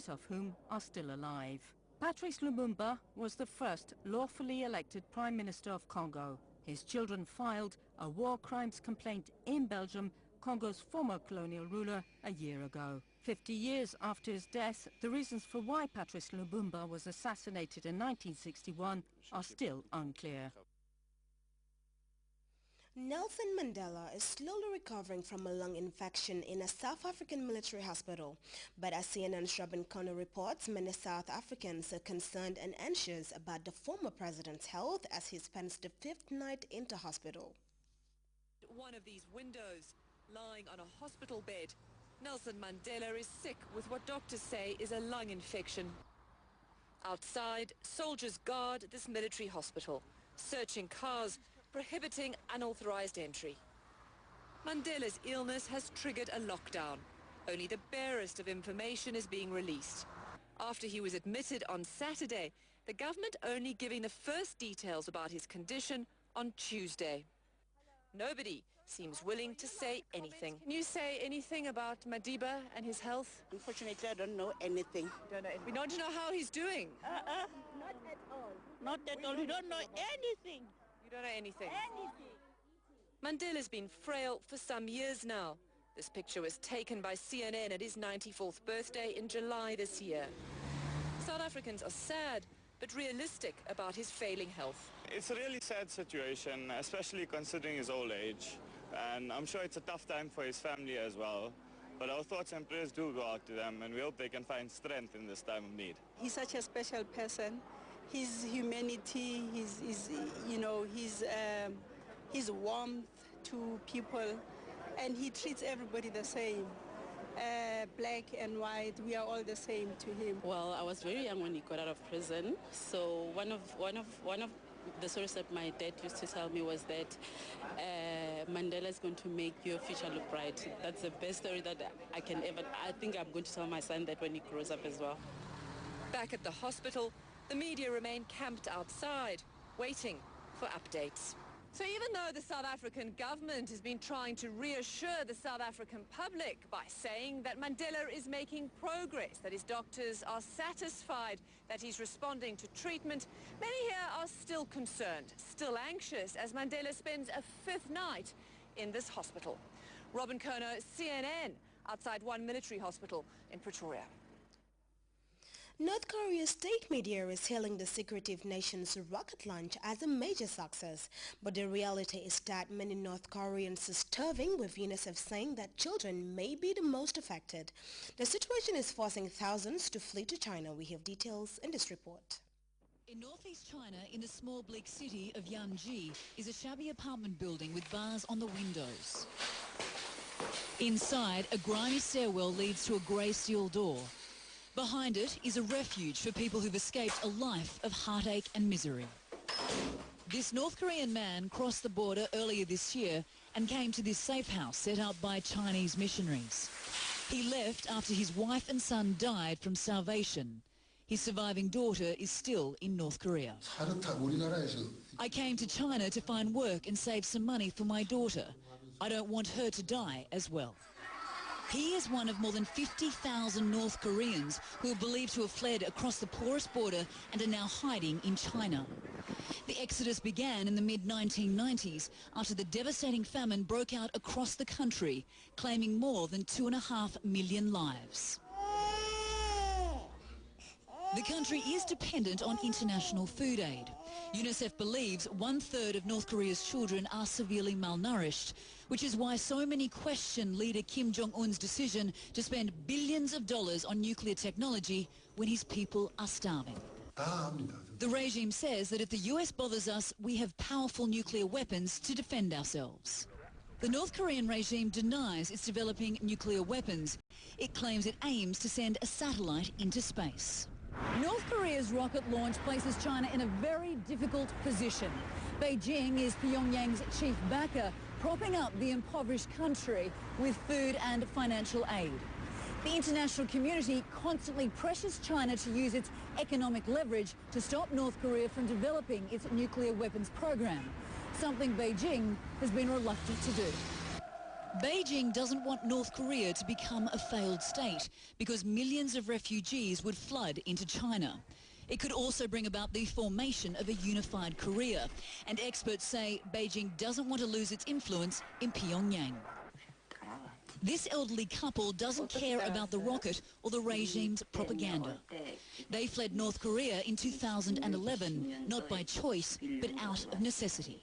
many of whom are still alive. Patrice Lumumba was the first lawfully elected Prime Minister of Congo. His children filed a war crimes complaint in Belgium, Congo's former colonial ruler, a year ago. 50 years after his death, the reasons for why Patrice Lumumba was assassinated in 1961 are still unclear. Nelson Mandela is slowly recovering from a lung infection in a South African military hospital. But as CNN's Robin Connor reports, many South Africans are concerned and anxious about the former president's health as he spends the fifth night into hospital. One of these windows, lying on a hospital bed, Nelson Mandela is sick with what doctors say is a lung infection. Outside, soldiers guard this military hospital, searching cars, prohibiting unauthorized entry. Mandela's illness has triggered a lockdown. Only the barest of information is being released. After he was admitted on Saturday, the government only giving the first details about his condition on Tuesday. Nobody seems willing to say anything. Can you say anything about Madiba and his health? Unfortunately, I don't know anything. We don't know how he's doing. Not at all. Not at all. We don't know anything. You don't know anything? Mandela's been frail for some years now. This picture was taken by CNN at his 94th birthday in July this year. South Africans are sad, but realistic about his failing health. It's a really sad situation, especially considering his old age. And I'm sure it's a tough time for his family as well. But our thoughts and prayers do go out to them, and we hope they can find strength in this time of need. He's such a special person. His humanity, his warmth to people, and he treats everybody the same. Black and white, we are all the same to him. Well, I was very young when he got out of prison, so one of the stories that my dad used to tell me was that Mandela is going to make your future look bright. That's the best story that I think I'm going to tell my son that when he grows up as well. Back at the hospital, the media remain camped outside, waiting for updates. So even though the South African government has been trying to reassure the South African public by saying that Mandela is making progress, that his doctors are satisfied that he's responding to treatment, many here are still concerned, still anxious, as Mandela spends a fifth night in this hospital. Robin Kono, CNN, outside one military hospital in Pretoria. North Korea's state media is hailing the secretive nation's rocket launch as a major success. But the reality is that many North Koreans are starving, with UNICEF saying that children may be the most affected. The situation is forcing thousands to flee to China. We have details in this report. In northeast China, in the small bleak city of Yanji, is a shabby apartment building with bars on the windows. Inside, a grimy stairwell leads to a grey steel door. Behind it is a refuge for people who've escaped a life of heartache and misery. This North Korean man crossed the border earlier this year and came to this safe house set up by Chinese missionaries. He left after his wife and son died from starvation. His surviving daughter is still in North Korea. I came to China to find work and save some money for my daughter. I don't want her to die as well. He is one of more than 50,000 North Koreans who are believed to have fled across the porous border and are now hiding in China. The exodus began in the mid-1990s after the devastating famine broke out across the country, claiming more than 2.5 million lives. The country is dependent on international food aid. UNICEF believes 1/3 of North Korea's children are severely malnourished, which is why so many question leader Kim Jong-un's decision to spend billions of dollars on nuclear technology when his people are starving. The regime says that if the US bothers us, we have powerful nuclear weapons to defend ourselves. The North Korean regime denies it's developing nuclear weapons. It claims it aims to send a satellite into space. North Korea's rocket launch places China in a very difficult position. Beijing is Pyongyang's chief backer, propping up the impoverished country with food and financial aid. The international community constantly pressures China to use its economic leverage to stop North Korea from developing its nuclear weapons program, something Beijing has been reluctant to do. Beijing doesn't want North Korea to become a failed state because millions of refugees would flood into China. It could also bring about the formation of a unified Korea, and experts say Beijing doesn't want to lose its influence in Pyongyang. This elderly couple doesn't care about the rocket or the regime's propaganda. They fled North Korea in 2011, not by choice, but out of necessity.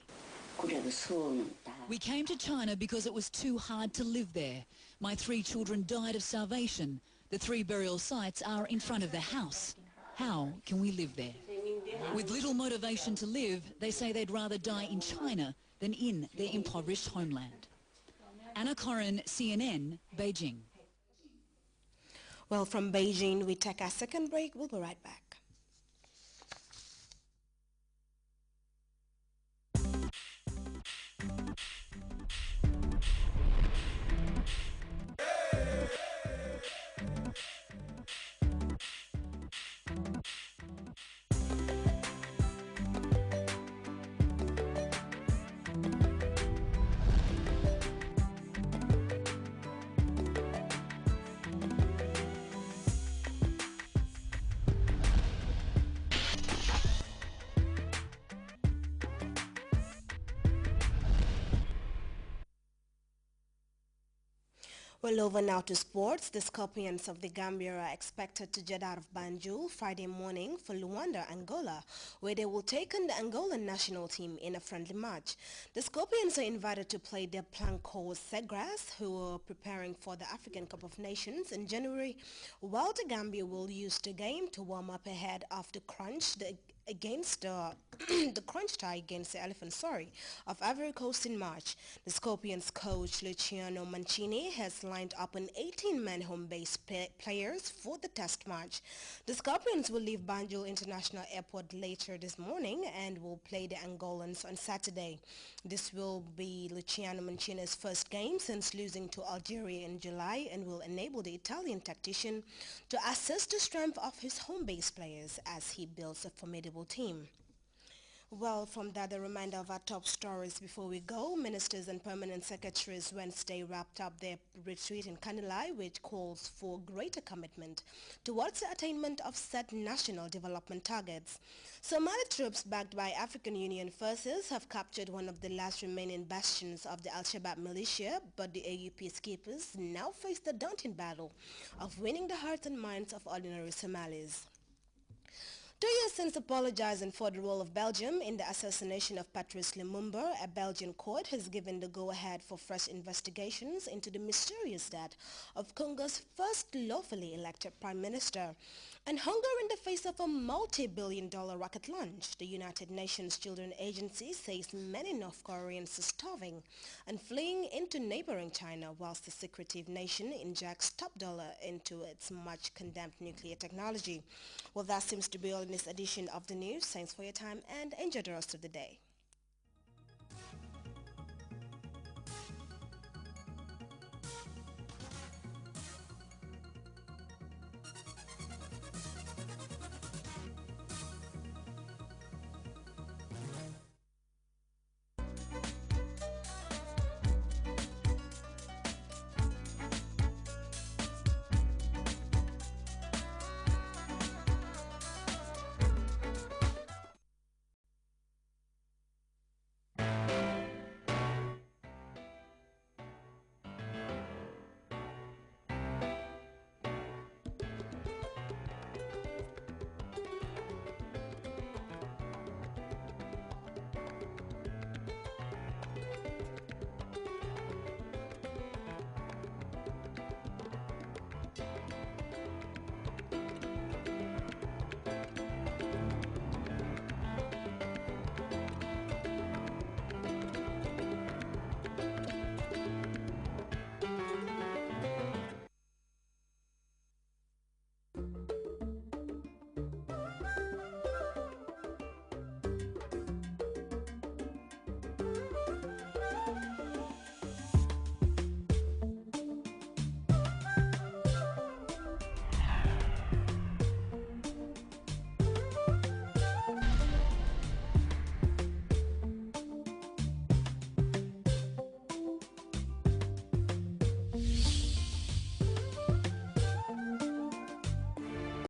We came to China because it was too hard to live there. My 3 children died of starvation. The 3 burial sites are in front of the house. How can we live there? With little motivation to live, they say they'd rather die in China than in their impoverished homeland. Anna Corrin, CNN, Beijing. Well, from Beijing, we take our second break. We'll be right back. Well, over now to sports. The Scorpions of the Gambia are expected to jet out of Banjul Friday morning for Luanda, Angola, where they will take on the Angolan national team in a friendly match. The Scorpions are invited to play their Planco Segras, who are preparing for the African Cup of Nations in January, while the Gambia will use the game to warm up ahead of the crunch against the crunch tie against the Elephants, of Ivory Coast in March. The Scorpions coach Luciano Mancini has lined up an 18-man home-based players for the test match. The Scorpions will leave Banjul International Airport later this morning and will play the Angolans on Saturday. This will be Luciano Mancini's first game since losing to Algeria in July and will enable the Italian tactician to assess the strength of his home-based players as he builds a formidable team. Well, from that, a reminder of our top stories before we go. Ministers and permanent secretaries Wednesday wrapped up their retreat in Kanilai, which calls for greater commitment towards the attainment of set national development targets. Somali troops backed by African Union forces have captured one of the last remaining bastions of the Al-Shabaab militia, but the AU peacekeepers now face the daunting battle of winning the hearts and minds of ordinary Somalis. 2 years since apologizing for the role of Belgium in the assassination of Patrice Lumumba, a Belgian court has given the go-ahead for fresh investigations into the mysterious death of Congo's first lawfully elected prime minister. And hunger in the face of a multi-billion-dollar rocket launch. The United Nations Children Agency says many North Koreans are starving and fleeing into neighboring China, whilst the secretive nation injects top dollar into its much-condemned nuclear technology. Well, that seems to be all in this edition of the news. Thanks for your time and enjoy the rest of the day.